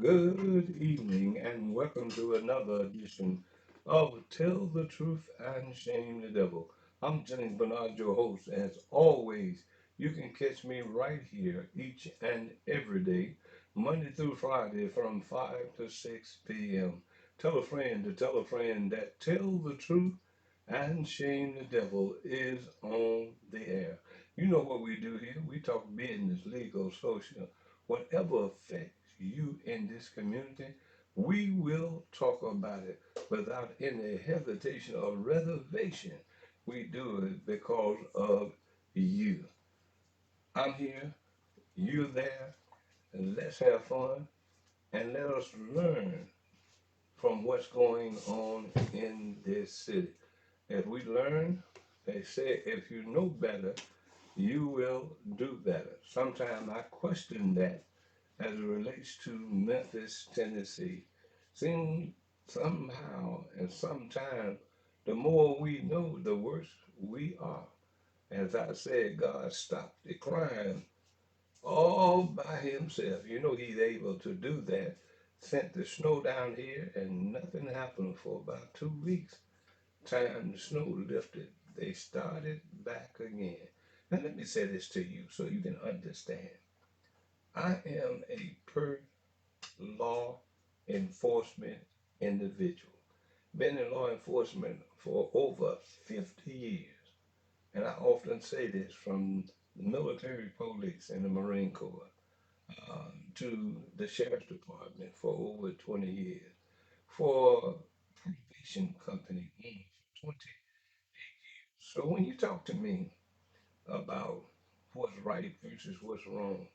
Good evening, and welcome to another edition of Tell the Truth and Shame the Devil. I'm Jennings Bernard, your host. As always, you can catch me right here each and every day, Monday through Friday from 5 to 6 p.m. Tell a friend to tell a friend that Tell the Truth and Shame the Devil is on the air. You know what we do here. We talk business, legal, social, whatever affects you in this community, we will talk about it without any hesitation or reservation. We do it because of you. I'm here, you're there, and let's have fun and let us learn from what's going on in this city. As we learn, they say if you know better, you will do better. Sometimes I question that as it relates to Memphis, Tennessee. Seems somehow and sometime the more we know, the worse we are. As I said, God stopped the crime all by himself. You know he's able to do that. Sent the snow down here and nothing happened for about 2 weeks. Time the snow lifted, they started back again. Now let me say this to you so you can understand. I am a per law enforcement individual. Been in law enforcement for over 50 years. And I often say this from the military police and the Marine Corps to the Sheriff's Department for over 20 years, for probation company for 20. So when you talk to me about what's right versus what's wrong,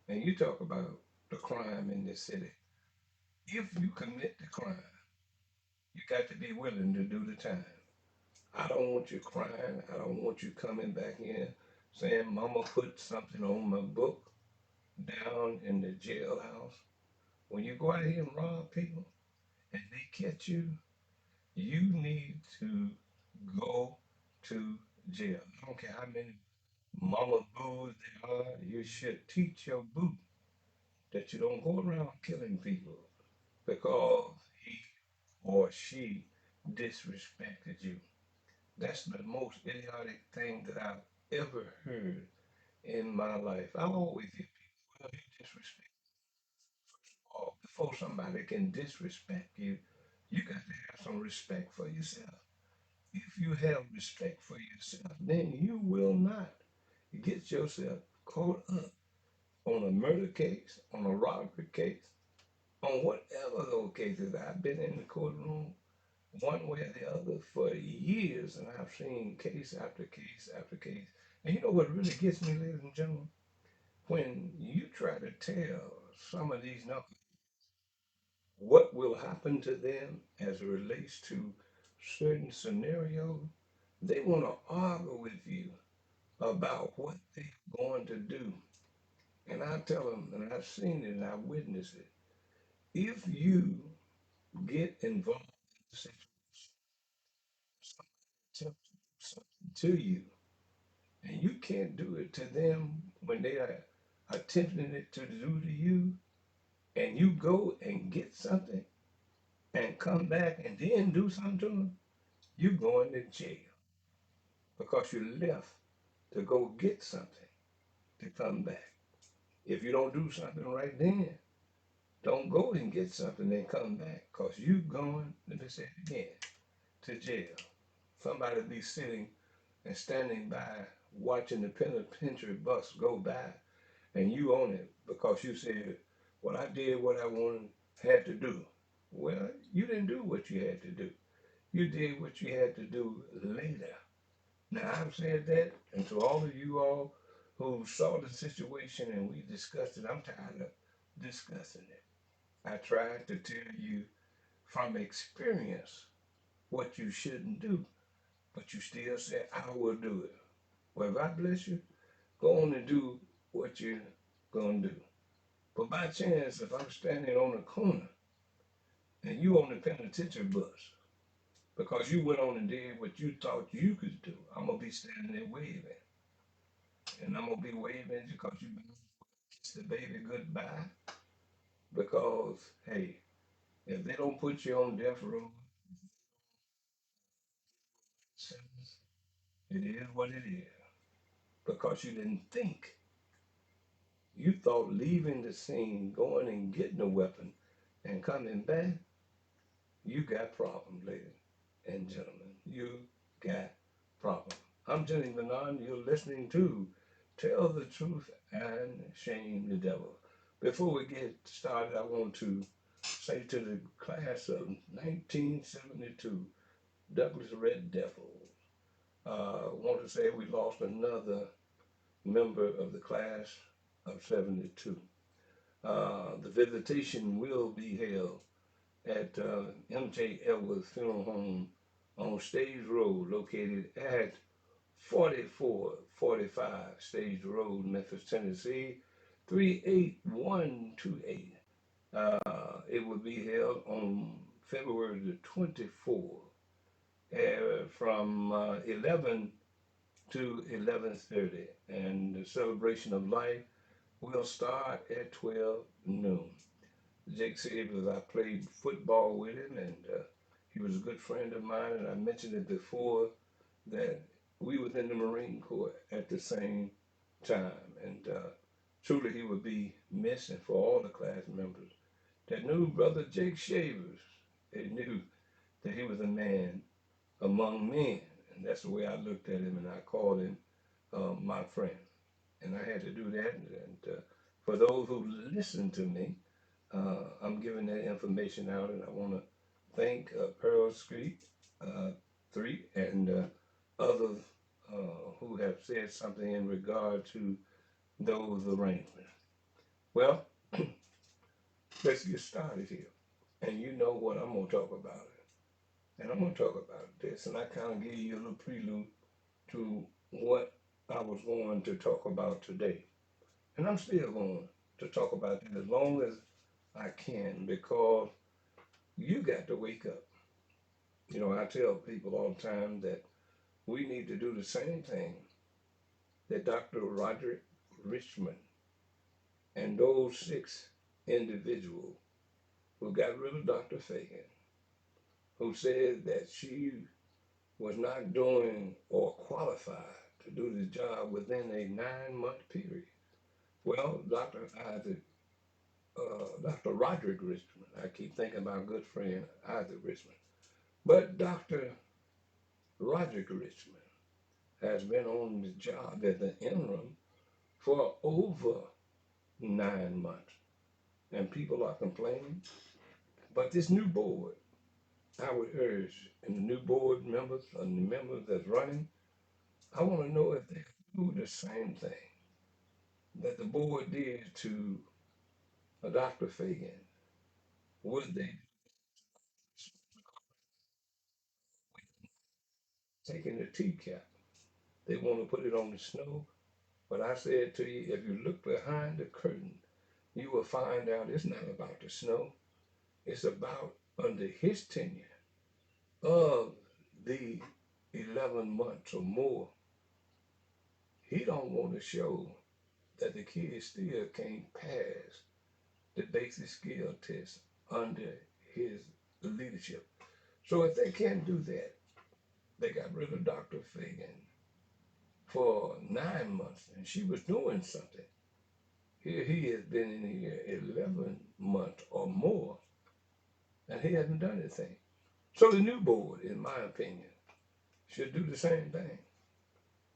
and you talk about the crime in this city, if you commit the crime, you got to be willing to do the time. I don't want you crying. I don't want you coming back in saying, Mama put something on my book down in the jailhouse. When you go out here and rob people and they catch you, you need to go to jail. I don't care how many mama boos there are, you should teach your boo that you don't go around killing people because he or she disrespected you. That's the most idiotic thing that I've ever heard in my life. I always hear people, well, you disrespect. Oh, before somebody can disrespect you, you got to have some respect for yourself. If you have respect for yourself, then you will not get yourself caught up on a murder case, on a robbery case, on whatever those cases. I've been in the courtroom one way or the other for years, and I've seen case after case after case. And you know what really gets me, ladies and gentlemen? When you try to tell some of these knuckles what will happen to them as it relates to certain scenarios, they want to argue with you about what they're going to do. And I tell them, and I've seen it and I witnessed it. If you get involved in the situation, somebody attempts to do something to you, and you can't do it to them when they are attempting it to do to you, and you go and get something and come back and then do something to them, you're going to jail because you left to go get something to come back. If you don't do something right then, don't go and get something and come back because you going, let me say it again, to jail. Somebody be sitting and standing by watching the penitentiary bus go by and you on it because you said, well, I did what I wanted, had to do. Well, you didn't do what you had to do. You did what you had to do later. Now, I've said that, and to all of you all who saw the situation and we discussed it, I'm tired of discussing it. I tried to tell you from experience what you shouldn't do, but you still say, I will do it. Well, God bless you. Go on and do what you're going to do. But by chance, if I'm standing on a corner and you on the penitentiary bus because you went on and did what you thought you could do, I'm going to be standing there waving. And I'm going to be waving because you kiss the baby goodbye. because, hey, if they don't put you on death row, it is what it is. Because you didn't think. You thought leaving the scene, going and getting a weapon, and coming back, you got problems, ladies and gentlemen. You got problems. I'm Jenny Bernard. You're listening to Tell the Truth and Shame the Devil. Before we get started, I want to say to the class of 1972, Douglas Red Devils, I want to say we lost another member of the class of 72. The visitation will be held at M.J. Edwards Funeral Home on Stage Road, located at 4445 Stage Road, Memphis, Tennessee, 38128. It will be held on February the 24th from 11 to 11:30, and the celebration of life will start at 12 noon. Jake Savers, I played football with him, and he was a good friend of mine. And I mentioned it before that we was in the Marine Corps at the same time, and truly he would be missing for all the class members that knew Brother Jake Shavers. They knew that he was a man among men, and that's the way I looked at him, and I called him my friend, and I had to do that. And for those who listen to me, I'm giving that information out, and I want to thank Pearl Street 3 and others who have said something in regard to those arrangements. Well, let's get started here. And you know what I'm going to talk about. And I'm going to talk about this, and I kind of gave you a little prelude to what I was going to talk about today. And I'm still going to talk about it as long as I can because you got to wake up. You know, I tell people all the time that we need to do the same thing that Dr. Roderick Richmond and those 6 individuals who got rid of Dr. Fagan, who said that she was not doing or qualified to do the job within a 9-month period. Well, Dr. Roderick Richmond, I keep thinking about my good friend Isaac Richmond, but Dr. Roderick Richmond has been on the job as an interim for over 9 months, and people are complaining. But this new board, I would urge, and the new board members and the members that's running, I want to know if they do the same thing that the board did to Dr. Fagan. Would they taking the teacup? They want to put it on the snow. But I said to you, if you look behind the curtain, you will find out it's not about the snow. It's about under his tenure of the 11 months or more, he don't want to show that the kids still can't pass the basic skill test under his leadership. So if they can't do that, they got rid of Dr. Fagan for 9 months, and she was doing something. Here he has been in here 11 months or more, and he hasn't done anything. So the new board, in my opinion, should do the same thing.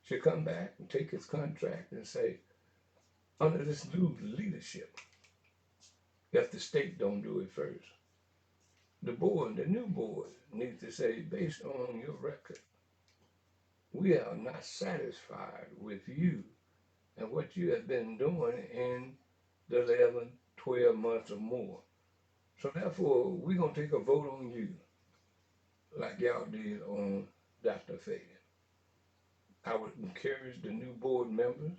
Should come back and take his contract and say, under this new leadership, if the state don't do it first, the new board, needs to say, based on your record, we are not satisfied with you and what you have been doing in the 11, 12 months or more. So therefore, we're going to take a vote on you like y'all did on Dr. Fagan. I would encourage the new board members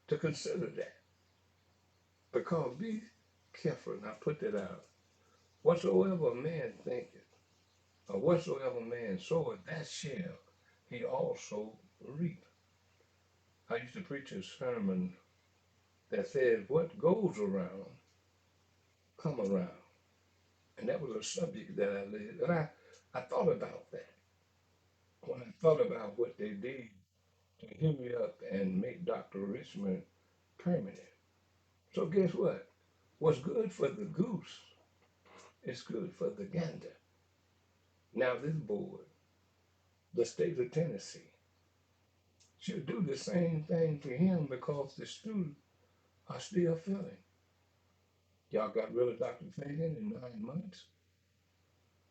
to consider that because be careful, and I put that out. Whatsoever a man thinketh, or whatsoever man soweth, that shall he also reap. I used to preach a sermon that said, what goes around come around. And that was a subject that I led. And I thought about that when I thought about what they did to hurry up and make Dr. Richmond permanent. So guess what? What's good for the goose is good for the gander. Now this board, the state of Tennessee, should do the same thing to him because the students are still feeling. Y'all got rid of Dr. Fagan in 9 months.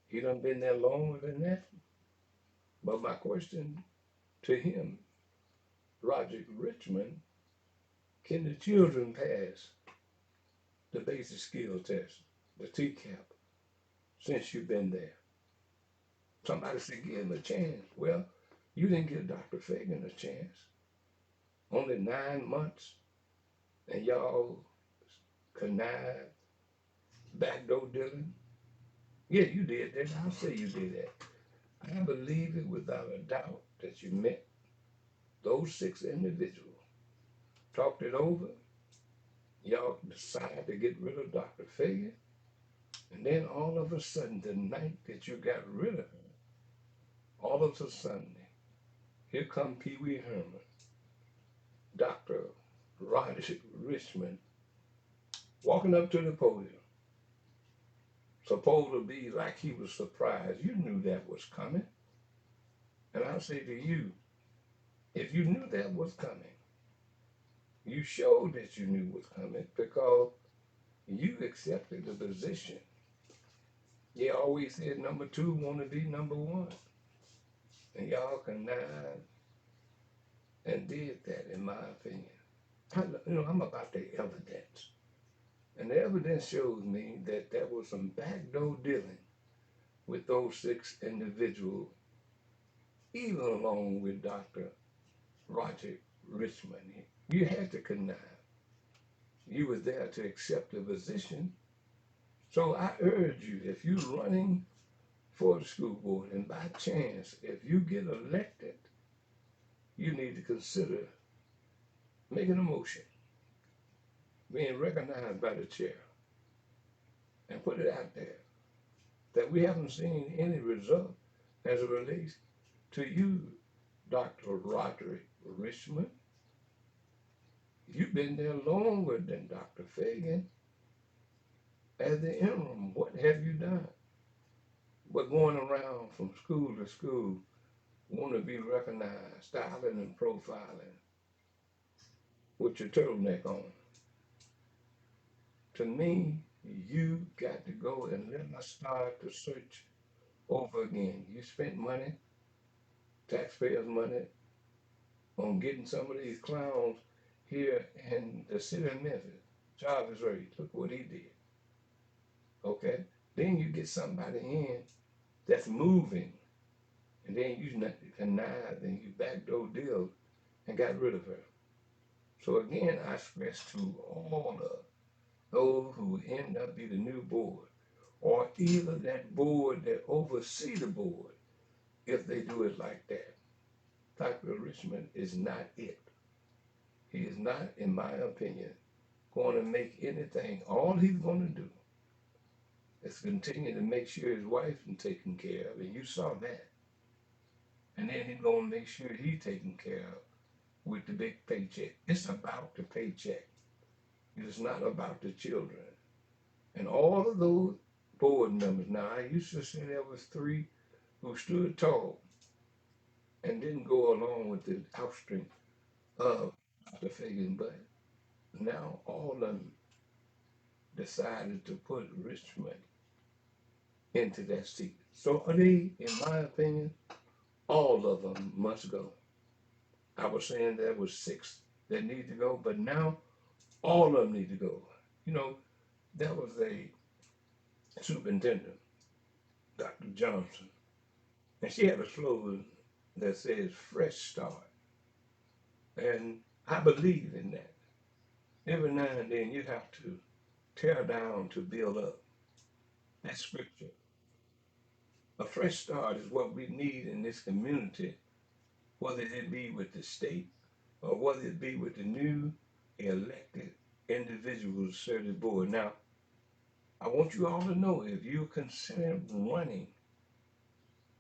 He done been there longer than that. But my question to him, Roger Richmond, can the children pass the basic skill test, the TCAP, since you've been there? Somebody said give him a chance. Well, you didn't give Dr. Fagan a chance. Only 9 months, and y'all connived, backdoor dealing. Yeah, you did that. I'll say you did that. I believe it without a doubt that you met those 6 individuals, talked it over, y'all decided to get rid of Dr. Fagan, and then all of a sudden, the night that you got rid of her, all of a sudden, here come Pee Wee Herman, Dr. Roger Richmond, walking up to the podium, supposed to be like he was surprised. You knew that was coming. And I'll say to you, if you knew that was coming, you showed that you knew was coming because you accepted the position. You always said number 2 want to be number 1. And y'all connived and did that, in my opinion. I'm about the evidence. And the evidence shows me that there was some backdoor dealing with those 6 individuals, even along with Dr. Roger Richmond. You had to connive. You were there to accept the position. So I urge you, if you're running for the school board and by chance, if you get elected, you need to consider making a motion, being recognized by the chair, and put it out there that we haven't seen any result as it relates to you, Dr. Roderick Richmond. You've been there longer than Dr. Fagan. As the interim, what have you done? But going around from school to school, want to be recognized, styling and profiling with your turtleneck on. To me, you got to go and let us start the search over again. You spent money, taxpayers' money, on getting some of these clowns here in the city of Memphis. Jarvis Reed, look what he did. Okay? Then you get somebody in that's moving, and then you connived and you backdoor deal and got rid of her. So again, I stress to all of those who end up be the new board, or either that board that oversee the board, if they do it like that. Dr. Richmond is not it. He is not, in my opinion, going to make anything. All he's going to do is continue to make sure his wife is taken care of, and you saw that. And then he's going to make sure he's taken care of with the big paycheck. It's about the paycheck. It is not about the children. And all of those board members, now I used to say there was 3 who stood tall and didn't go along with the outstring of Dr. Fagan, but now all of them decided to put Richmond into that seat. So they, in my opinion, all of them must go. I was saying there was 6 that need to go, but now all of them need to go. There was a superintendent, Dr. Johnson, and she had a slogan that says fresh start. And I believe in that. Every now and then you have to tear down to build up. That's scripture. A fresh start is what we need in this community, whether it be with the state or whether it be with the new elected individuals who serve the board. Now, I want you all to know if you're considering running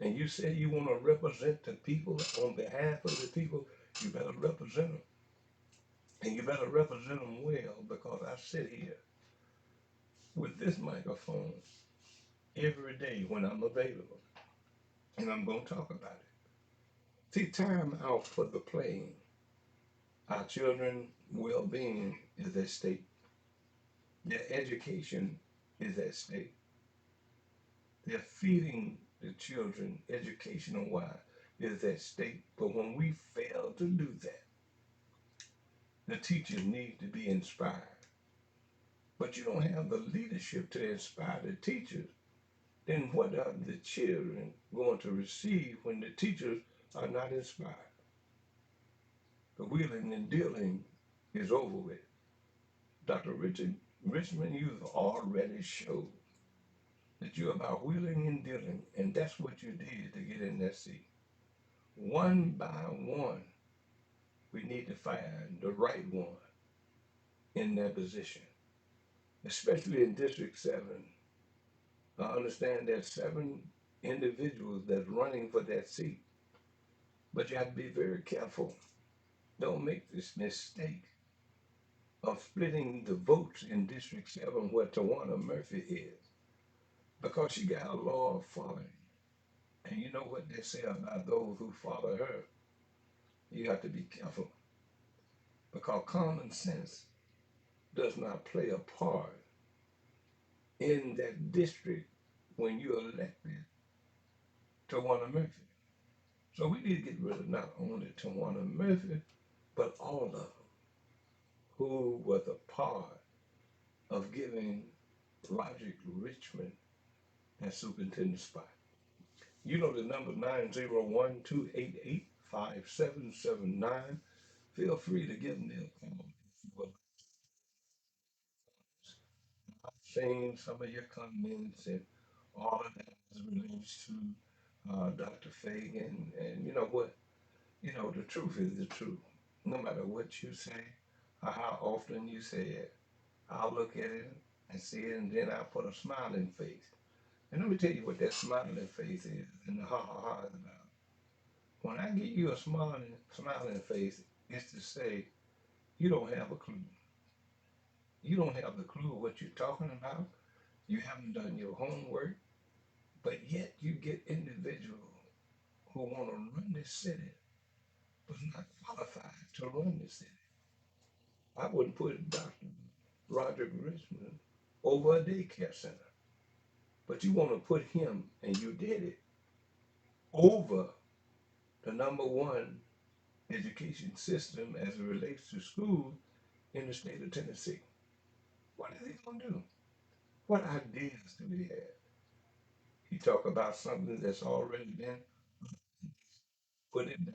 and you say you want to represent the people on behalf of the people, you better represent them. And you better represent them well because I sit here with this microphone every day when I'm available and I'm going to talk about it. See, time out for the playing. Our children' well being is at stake, their education is at stake. They're feeding the children educational wise is at stake. But when we fail to do that, the teachers need to be inspired. But you don't have the leadership to inspire the teachers, then what are the children going to receive when the teachers are not inspired? The wheeling and dealing is over with. Dr. Richard Richmond, you've already showed that you're about wheeling and dealing, and that's what you did to get in that seat. One by one, we need to find the right one in that position, especially in District 7. I understand there's 7 individuals that's running for that seat, but you have to be very careful. Don't make this mistake of splitting the votes in District 7 where Tawana Murphy is, because she got a loyal following. And you know what they say about those who follow her. You have to be careful because common sense does not play a part in that district when you're elected Tawana Murphy. So we need to get rid of not only Tawana Murphy, but all of them who was a part of giving Logic Richmond that superintendent spot. You know the number 901-288-5779. Feel free to give me a call if you would. I've seen some of your comments and all of that as relates to Dr. Fagan. And you know what? You know, the truth is the truth. No matter what you say or how often you say it, I'll look at it and see it, and then I'll put a smiling face. And let me tell you what that smiling face is and the ha ha ha is about. When I give you a smiling face, it's to say you don't have a clue. You don't have the clue of what you're talking about. You haven't done your homework, but yet you get individuals who want to run this city but not qualified to run this city. I wouldn't put Dr. Roger Richmond over a daycare center, but you want to put him, and you did it, over the number one education system as it relates to schools in the state of Tennessee. What is he going to do? What ideas do he have? He talk about something that's already been put in the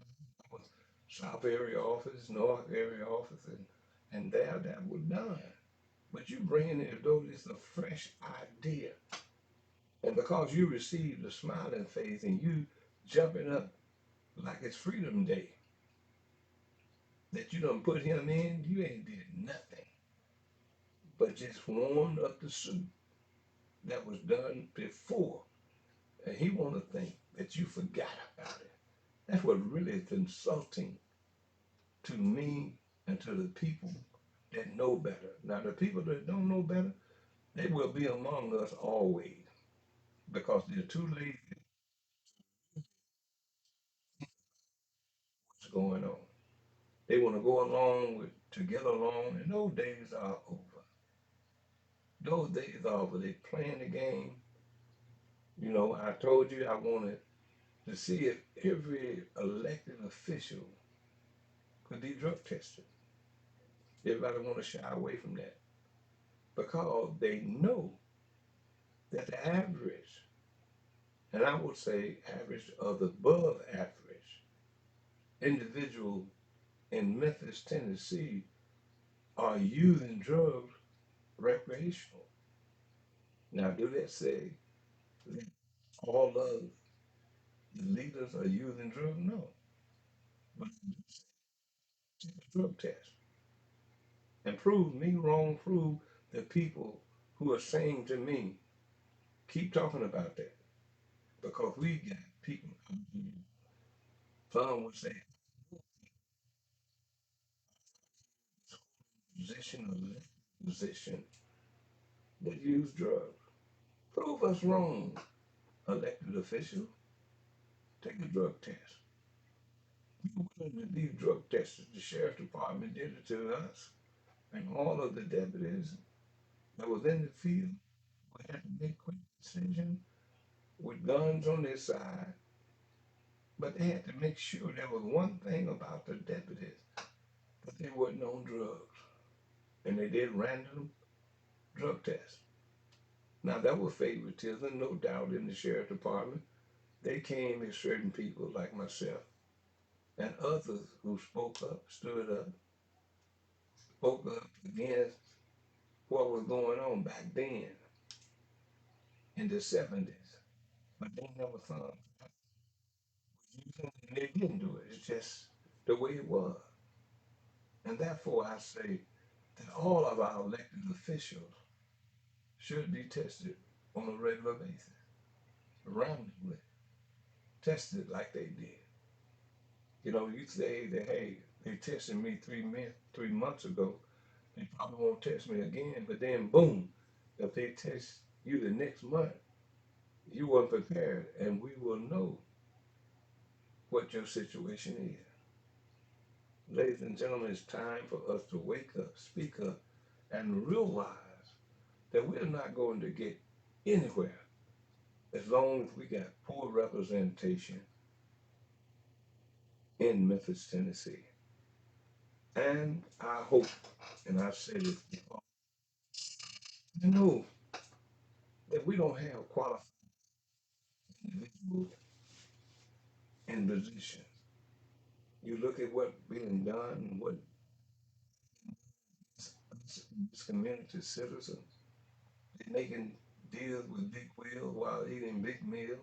South area office, North area office, and there that was done. But you bringing it as though it's a fresh idea. And because you received a smiling face and you jumping up like it's Freedom Day, that you done put him in, you ain't did nothing but just warmed up the suit that was done before. And he want to think that you forgot about it. That's what really is insulting to me and to the people that know better. Now, the people that don't know better, they will be among us always because they're too lazy what's going on. They want to go along with to get along, and those days are over. Those days are over. They playing the game. You know, I told you I wanted to see if every elected official could be drug tested. Everybody want to shy away from that because they know that the average, and I would say average of the above average individual in Memphis, Tennessee are using drugs recreational. Now, do they say that all of the leaders are using drugs? No. But take a drug test and prove me wrong, prove the people who are saying to me, keep talking about that because we got people out here. Some would say position or left position that use drugs. Prove us wrong, elected official. Take a drug test. We were willing to do drug tests. The sheriff department did it to us, and all of the deputies that was in the field we had to make quick decisions with guns on their side. But they had to make sure there was one thing about the deputies that they wasn't on drugs, and they did random drug tests. Now that was favoritism, no doubt, in the sheriff department. They came as certain people like myself and others who spoke up, stood up, spoke up against what was going on back then in the 70s. But they never found and they didn't do it. It's just the way it was. And therefore I say that all of our elected officials should be tested on a regular basis, randomly, tested like they did. You know, you say that, hey, they tested me 3 months ago, they probably won't test me again, but then boom, if they test you the next month, you weren't prepared, and we will know what your situation is. Ladies and gentlemen, it's time for us to wake up, speak up, and realize that we're not going to get anywhere as long as we got poor representation in Memphis, Tennessee. And I hope, and I've said it before, I know that we don't have qualified individuals in positions. You look at what's being done, what this community citizens, they're making deals with big whales while eating big meals,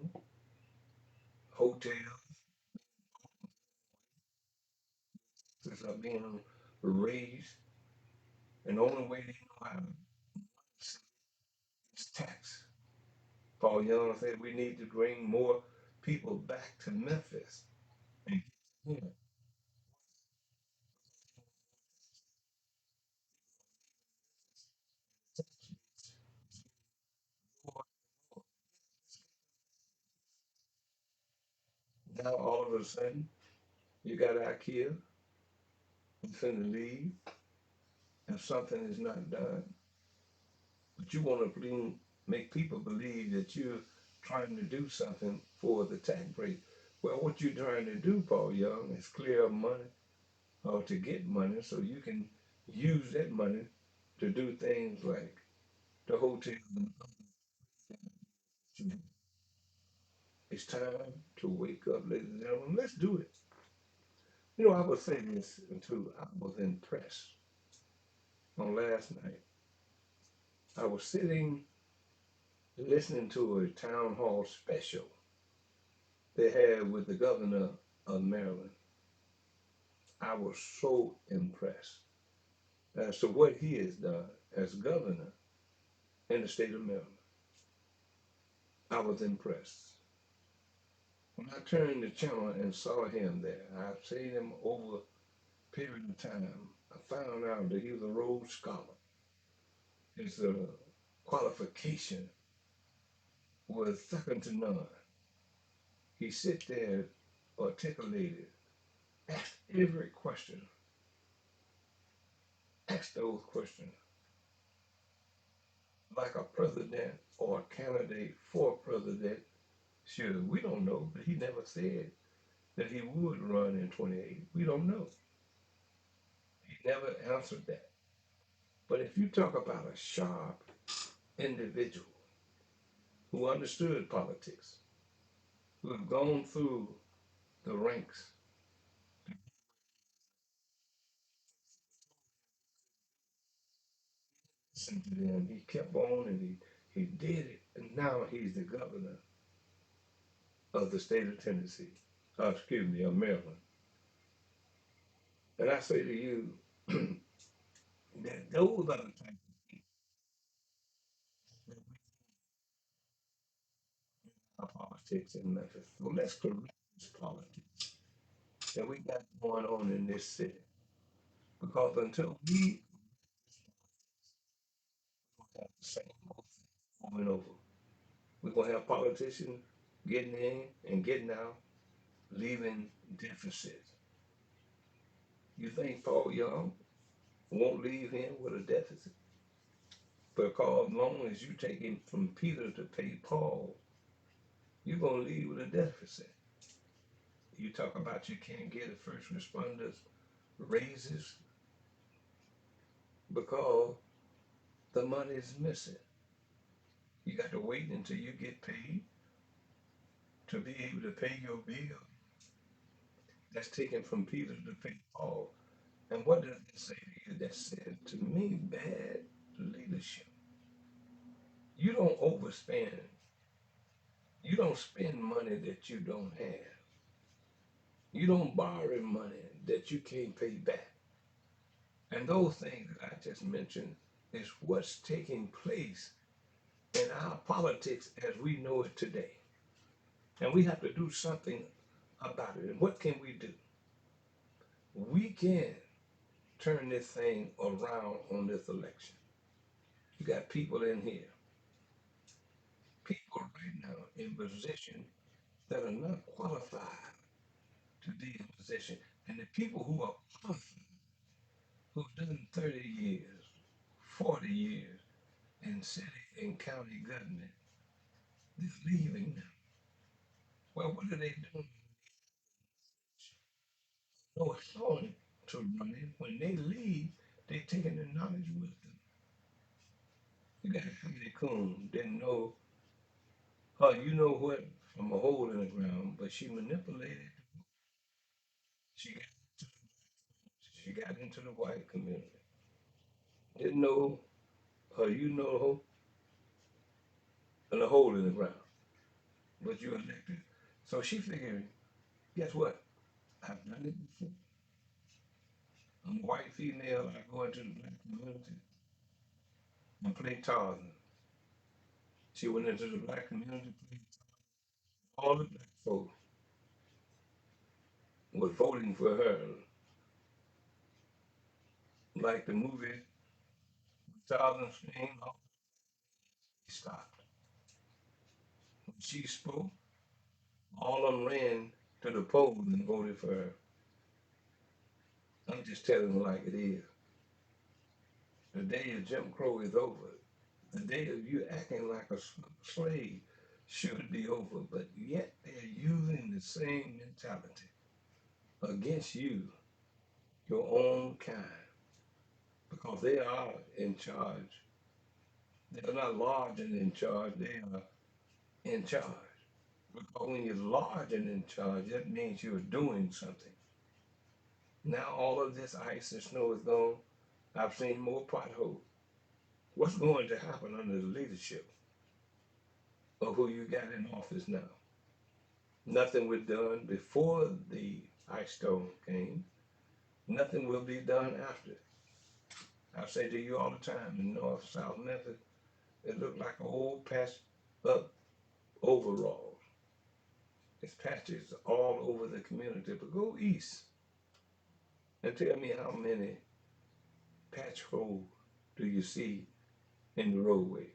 hotels that are being raised, and the only way they know how to is tax. Paul Young said we need to bring more people back to Memphis and get here. Now all of a sudden you got IKEA finna leave if something is not done. But you want to make people believe that you're trying to do something for the tax break. Well, what you're trying to do, Paul Young, is clear up money or to get money so you can use that money to do things like the hotel. It's time to wake up, ladies and gentlemen. Let's do it. You know, I was saying this too. I was impressed on last night. I was sitting listening to a town hall special they had with the governor of Maryland. I was so impressed as to what he has done as governor in the state of Maryland. I was impressed. When I turned the channel and saw him there, I've seen him over a period of time. I found out that he was a Rhodes Scholar. His qualification was second to none. He sit there, articulated, asked every question, asked those questions like a president or a candidate for president should. We don't know, but he never said that he would run in 28. We don't know. He never answered that. But if you talk about a sharp individual who understood politics, who have gone through the ranks, listened to them, he kept on and he did it. And now he's the governor of the state of Tennessee, excuse me, of Maryland. And I say to you that those are the type our politics in Memphis. So let's correct this politics that we got going on in this city. Because until we have the same old thing over and over, we're going to have politicians getting in and getting out, leaving deficits. You think Paul Young won't leave him with a deficit? Because as long as you take him from Peter to pay Paul, you're going to leave with a deficit. You talk about you can't get the first responders raises because the money is missing. You got to wait until you get paid to be able to pay your bill. That's taken from Peter to pay Paul. And what does it say to you? That said, to me, bad leadership. You don't overspend. You don't spend money that you don't have. You don't borrow money that you can't pay back. And those things that I just mentioned is what's taking place in our politics as we know it today. And we have to do something about it. And what can we do? We can turn this thing around on this election. You got people in here, people right now in position that are not qualified to be in position. And the people who are qualified, who've done 30 years, 40 years in city and county government, they're leaving now. Well, what are they doing? No authority to run it. When they leave, they taking the knowledge with them. You got Heidi Coon didn't know her, you know what, from a hole in the ground, but she manipulated. She got she got into the white community. Didn't know her, you know her, in a hole in the ground, but you elected. So she figured, guess what? I've done it before. I'm a white female. I go into the black community and play Tarzan. She went into the black community, played all the black folks was voting for her, like the movie 2016. She stopped. When she spoke, all of them ran to the polls and voted for her. I'm just telling you like it is. The day of Jim Crow is over. The day of you acting like a slave should be over, but yet they're using the same mentality against you, your own kind, because they are in charge. They're not large and in charge, they are in charge. Because when you're large and in charge, that means you're doing something. Now all of this ice and snow is gone. I've seen more potholes. What's going to happen under the leadership of who you got in office now? Nothing was done before the ice storm came. Nothing will be done after. I say to you all the time, in North South Memphis, it looked like an old patched up overalls. It's patches all over the community. But go east and tell me how many patch holes do you see in the roadway?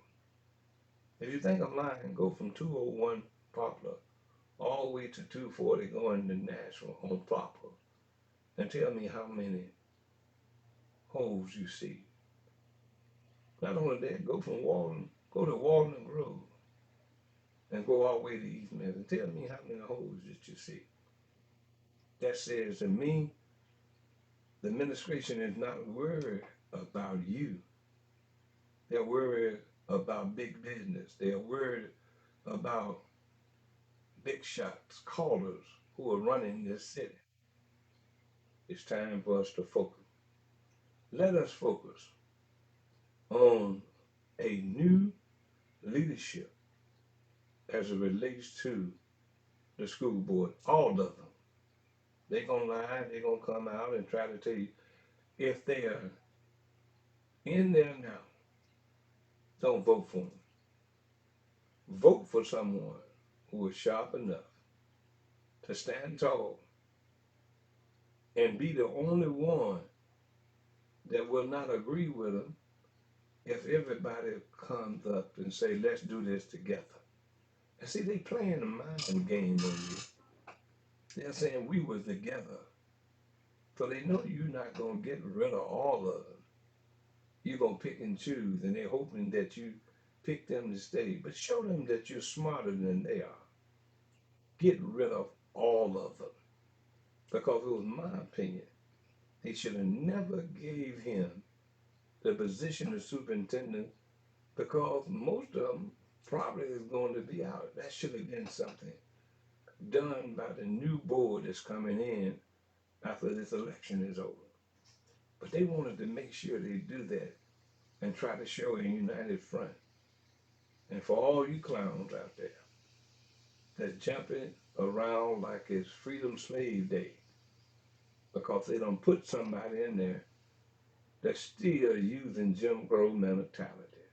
If you think I'm lying, go from 201 Poplar all the way to 240 going to Nashville on Poplar and tell me how many holes you see. Not only that, go from Walden, go to Walden Grove and go all the way to East Memphis. Tell me how many holes that you see. That says to me, the administration is not worried about you. They're worried about big business. They're worried about big shots, callers who are running this city. It's time for us to focus. Let us focus on a new leadership as it relates to the school board. All of them. They're going to lie, they're going to come out and try to tell you if they are in there now, don't vote for them. Vote for someone who is sharp enough to stand tall and be the only one that will not agree with them if everybody comes up and say, let's do this together. And see, they playing a mind game on you. They're saying we were together. So they know you're not going to get rid of all of them. You're going to pick and choose, and they're hoping that you pick them to stay. But show them that you're smarter than they are. Get rid of all of them. Because it was my opinion. They should have never gave him the position of superintendent because most of them probably is going to be out. That should have been something done by the new board that's coming in after this election is over. But they wanted to make sure they do that and try to show a united front. And for all you clowns out there that's jumping around like it's Freedom Slave Day because they don't put somebody in there that's still using Jim Crow mentality.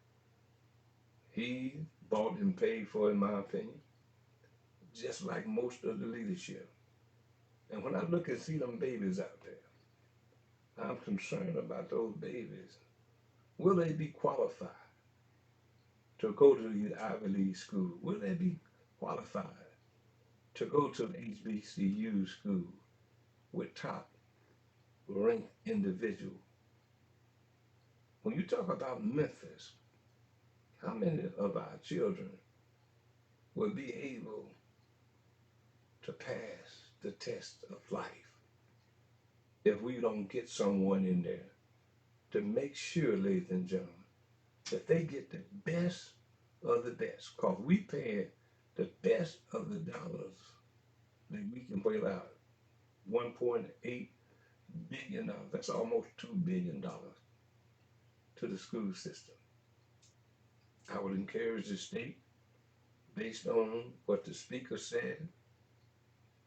He bought and paid for, in my opinion, just like most of the leadership. And when I look and see them babies out there, I'm concerned about those babies. Will they be qualified to go to the Ivy League school? Will they be qualified to go to the HBCU school with top ranked individuals? When you talk about Memphis, how many of our children will be able to pass the test of life if we don't get someone in there to make sure, ladies and gentlemen, that they get the best of the best? Because we pay the best of the dollars that we can put out. $1.8 billion. That's almost $2 billion to the school system. I would encourage the state, based on what the speaker said,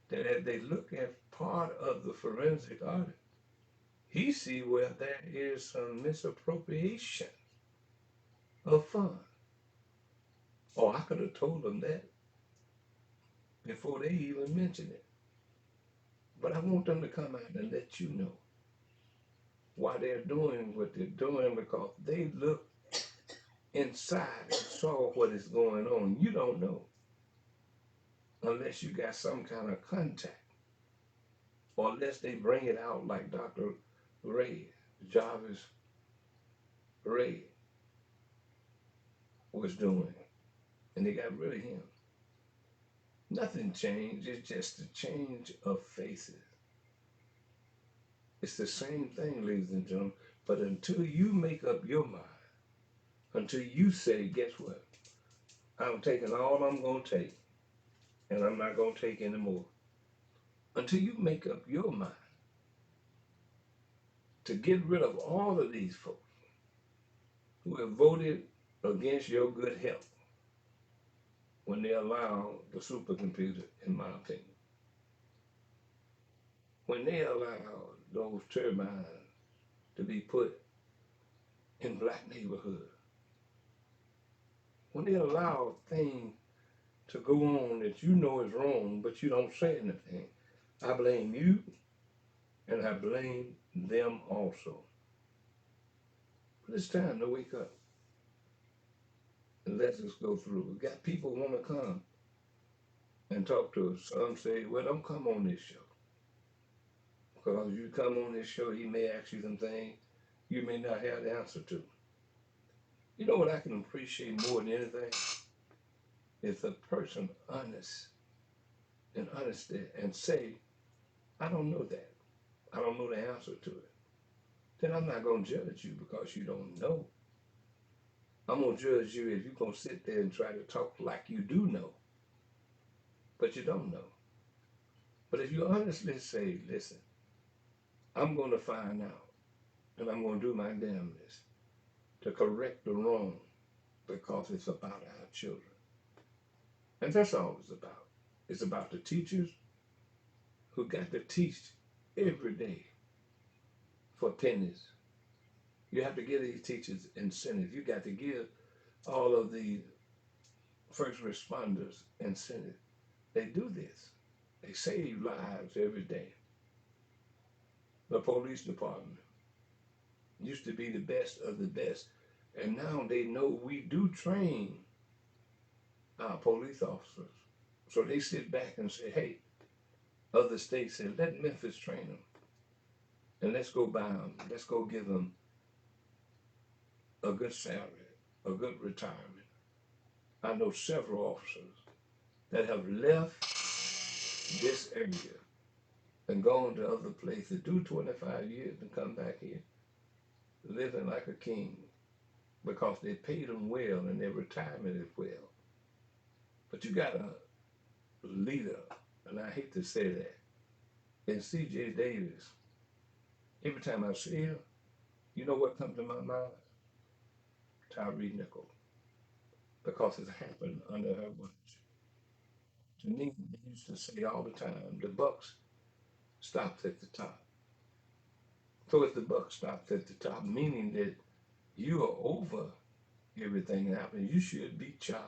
that as they look at part of the forensic audit, he see where there is some misappropriation of funds. Oh, I could have told them that before they even mentioned it. But I want them to come out and let you know why they're doing what they're doing, because they look inside and saw what is going on. You don't know unless you got some kind of contact, or unless they bring it out like Dr. Ray, Jarvis Ray, was doing, and they got rid of him. Nothing changed. It's just a change of faces. It's the same thing, ladies and gentlemen. But until you make up your mind, until you say, guess what? I'm taking all I'm going to take, and I'm not going to take any more. Until you make up your mind to get rid of all of these folks who have voted against your good health when they allow the supercomputer, in my opinion, when they allow those turbines to be put in black neighborhoods, when they allow things to go on that you know is wrong, but you don't say anything, I blame you, and I blame them also. But it's time to wake up and let us go through. We got people want to come and talk to us. Some say, well, don't come on this show. Because you come on this show, he may ask you some things you may not have the answer to. You know what I can appreciate more than anything? Is a person honest and say, I don't know that. I don't know the answer to it. Then I'm not going to judge you because you don't know. I'm going to judge you if you're going to sit there and try to talk like you do know, but you don't know. But if you honestly say, listen, I'm going to find out, and I'm going to do my damnedest to correct the wrong, because it's about our children. And that's all it's about. It's about the teachers who got to teach every day for pennies. You have to give these teachers incentives. You got to give all of the first responders incentive. They do this. They save lives every day. The police department used to be the best of the best. And now they know we do train our police officers. So they sit back and say, hey, other states say, let Memphis train them. And let's go buy them. Let's go give them a good salary, a good retirement. I know several officers that have left this area and gone to other places, do 25 years and come back here, living like a king because they paid them well and their retirement is well. But you got a leader, and I hate to say that, in C.J. Davis. Every time I see him, you know what comes to my mind? Tyree Nichols, because it happened under her watch. Janine used to say all the time, the bucks stops at the top. So if the buck stops at the top, meaning that you are over everything that happened, you should be charged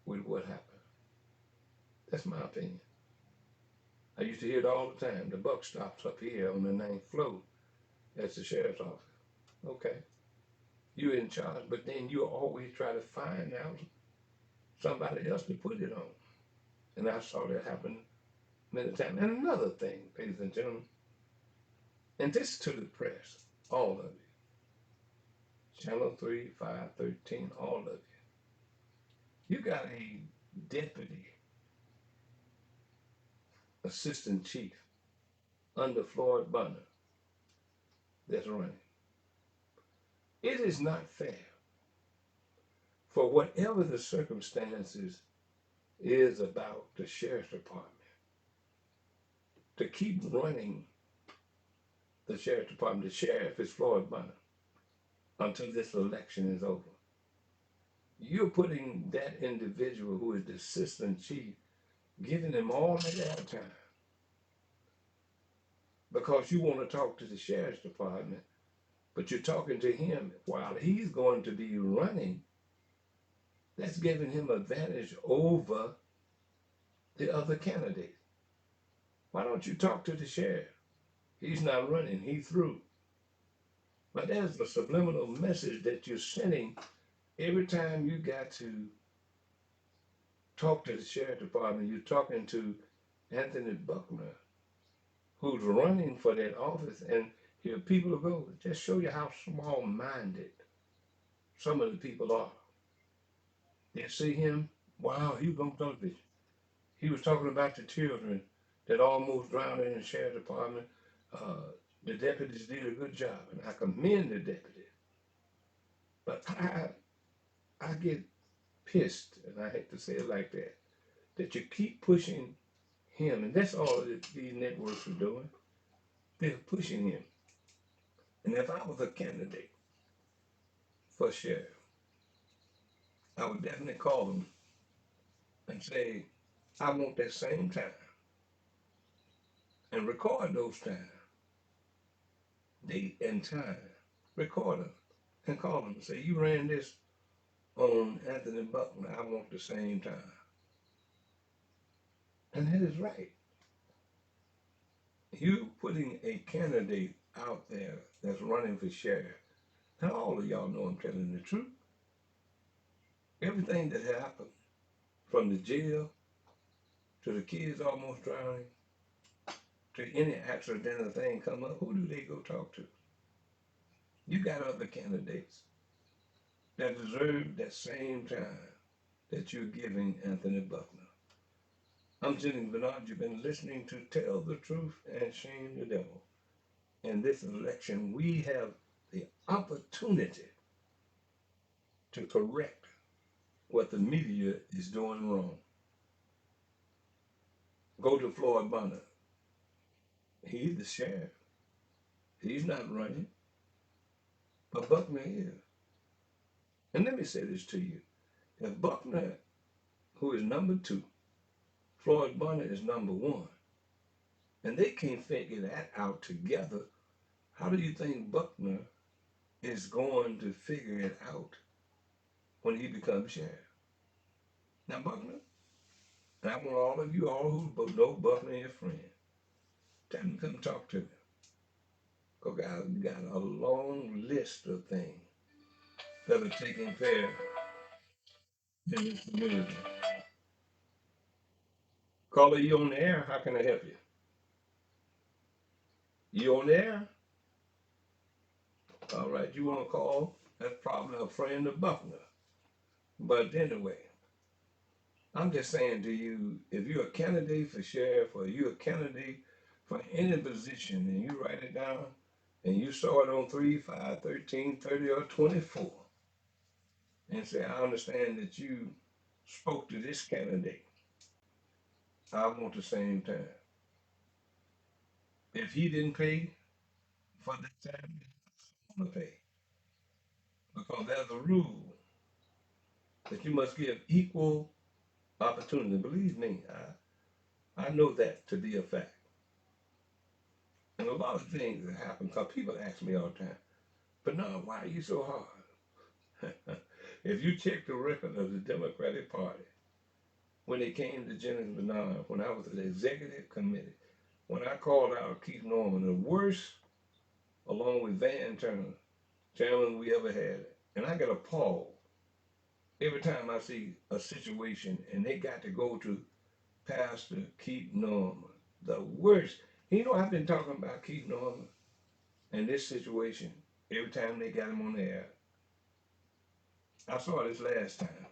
with what happened. That's my opinion. I used to hear it all the time. The buck stops up here on the ninth floor. That's the sheriff's office. Okay. You're in charge, but then you always try to find out somebody else to put it on. And I saw that happen many times. And another thing, ladies and gentlemen, and this to the press, all of you, Channel 3, 5, 13, all of you. You got a deputy assistant chief under Floyd Bunner that's running. It is not fair for whatever the circumstances is about the sheriff's department to keep running the sheriff's department. The sheriff is Floyd Bunner until this election is over. You're putting that individual who is the assistant chief, giving him all that airtime because you want to talk to the sheriff's department, but you're talking to him while he's going to be running. That's giving him advantage over the other candidate. Why don't you talk to the sheriff? He's not running, he's through. But there's the subliminal message that you're sending every time you got to talk to the sheriff department. You're talking to Anthony Buckner, who's running for that office, and here people go. Just show you how small-minded some of the people are. They see him, wow, he was on television. He was talking about the children that almost drowned in the sheriff department. The deputies did a good job, and I commend the deputies. But I get pissed, and I hate to say it like that you keep pushing him, and that's all that these networks are doing. They're pushing him. And if I was a candidate for sheriff, I would definitely call him and say, I want that same time, and record those times, date and time, record them, and call them and say, you ran this on Anthony Buckner, I want the same time. And that is right. You putting a candidate out there that's running for sheriff, and all of y'all know I'm telling the truth. Everything that happened, from the jail to the kids almost drowning, to any accidental thing come up, who do they go talk to? You got other candidates that deserve that same time that you're giving Anthony Buckner. I'm Jennings Bernard. You've been listening to Tell the Truth and Shame the Devil. In this election, we have the opportunity to correct what the media is doing wrong. Go to Floyd Bunner. He's the sheriff. He's not running, but Buckner is. And let me say this to you. If Buckner, who is number 2, Floyd Bunner is number 1, and they can't figure that out together, how do you think Buckner is going to figure it out when he becomes sheriff? Now, Buckner, And I want all of you all who know Buckner your friend. Tell them to come talk to me. Because I've got a long list of things that are taking place in this community. Caller, you on the air? How can I help you? You on the air? All right, you want to call? That's probably a friend of Buckner. But anyway, I'm just saying to you, if you're a candidate for sheriff or you're a candidate for any position and you write it down and you saw it on 3, 5, 13, 30, or 24 and say, I understand that you spoke to this candidate. I want the same time. If he didn't pay for the time, I'm going to pay. Because there's a rule that you must give equal opportunity. Believe me, I know that to be a fact. And a lot of things that happen, because people ask me all the time, but no, why are you so hard? If you check the record of the Democratic Party, when it came to Jennings Bernard, when I was at the executive committee, when I called out Keith Norman, the worst, along with Van Turner, chairman we ever had, and I get appalled every time I see a situation and they got to go to Pastor Keith Norman, the worst. You know, I've been talking about Keith Norman and this situation every time they got him on the air. I saw this last time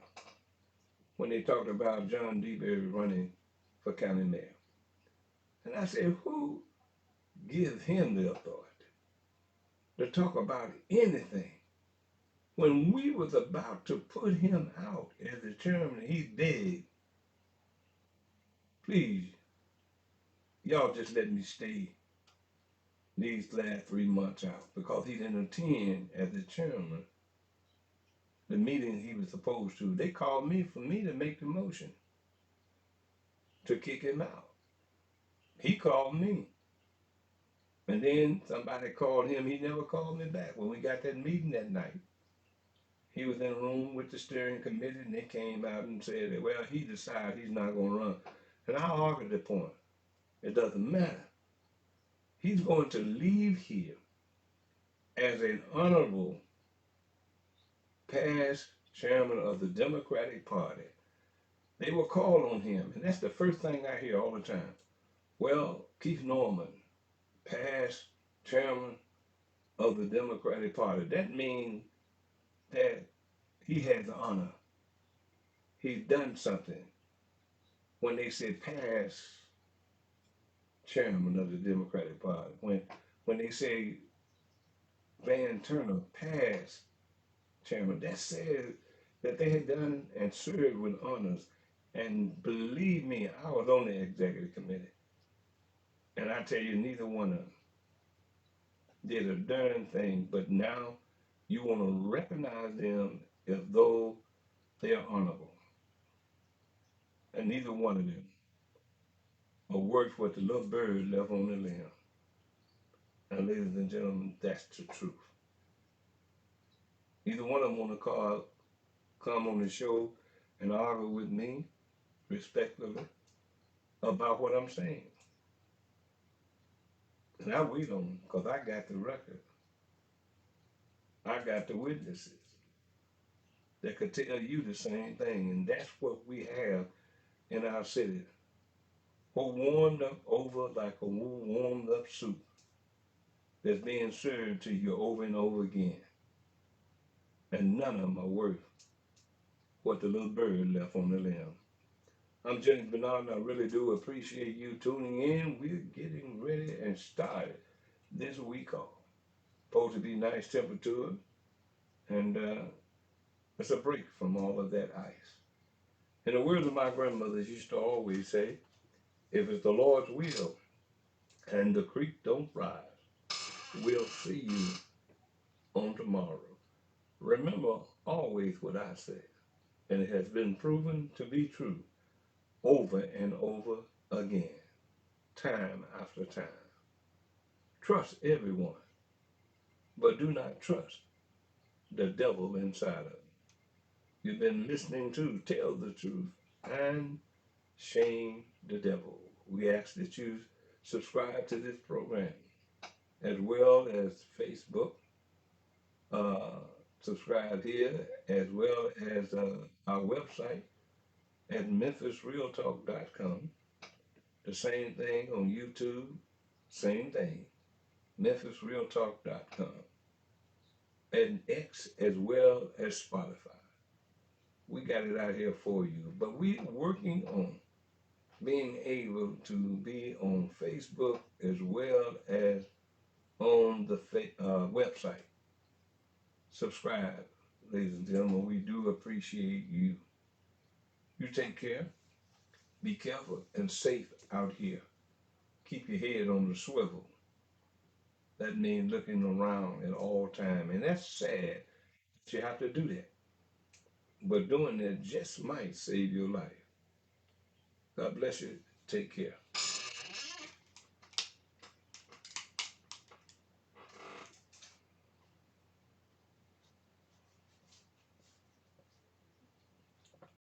when they talked about John DeBerry running for county mayor. And I said, who gives him the authority to talk about anything? When we was about to put him out as the chairman, he begged, please, y'all just let me stay these last 3 months out because he didn't attend as the chairman the meeting he was supposed to. They called me for me to make the motion to kick him out. He called me. And then somebody called him. He never called me back. When we got that meeting that night, he was in a room with the steering committee and they came out and said that, well, he decided he's not going to run. And I argued the point. It doesn't matter. He's going to leave here as an honorable past chairman of the Democratic Party. They will call on him. And that's the first thing I hear all the time. Well, Keith Norman, past chairman of the Democratic Party. That means that he has honor. He's done something. When they say past chairman of the Democratic Party, when they say Van Turner, past chairman, that says that they had done and served with honors. And believe me, I was on the executive committee. And I tell you, neither one of them did a darn thing. But now you want to recognize them as though they are honorable. And neither one of them are worth what the little bird left on the limb. And ladies and gentlemen, that's the truth. Neither one of them want to come on the show and argue with me respectfully about what I'm saying. And I wait on them because I got the record. I got the witnesses that could tell you the same thing. And that's what we have in our city. We're warmed up over like a warmed up soup that's being served to you over and over again. And none of them are worth what the little bird left on the limb. I'm Jennings Bernard, and I really do appreciate you tuning in. We're getting ready and started this week off. Supposed to be nice temperature, and it's a break from all of that ice. In the words of my grandmother, she used to always say, if it's the Lord's will and the creek don't rise, we'll see you on tomorrow. Remember always what I said, and it has been proven to be true over and over again, time after time. Trust everyone, but do not trust the devil inside of you. You've been listening to Tell the Truth and Shame the Devil. We ask that you subscribe to this program as well as Facebook. Uh, Subscribe here as well as our website at memphisrealtalk.com. The same thing on YouTube, same thing, memphisrealtalk.com, and X as well as Spotify. We got it out here for you, but we're working on being able to be on Facebook as well as on the website. Subscribe, ladies and gentlemen. We do appreciate you. You take care. Be careful and safe out here. Keep your head on the swivel. That means looking around at all time. And that's sad that you have to do that. But doing that just might save your life. God bless you. Take care.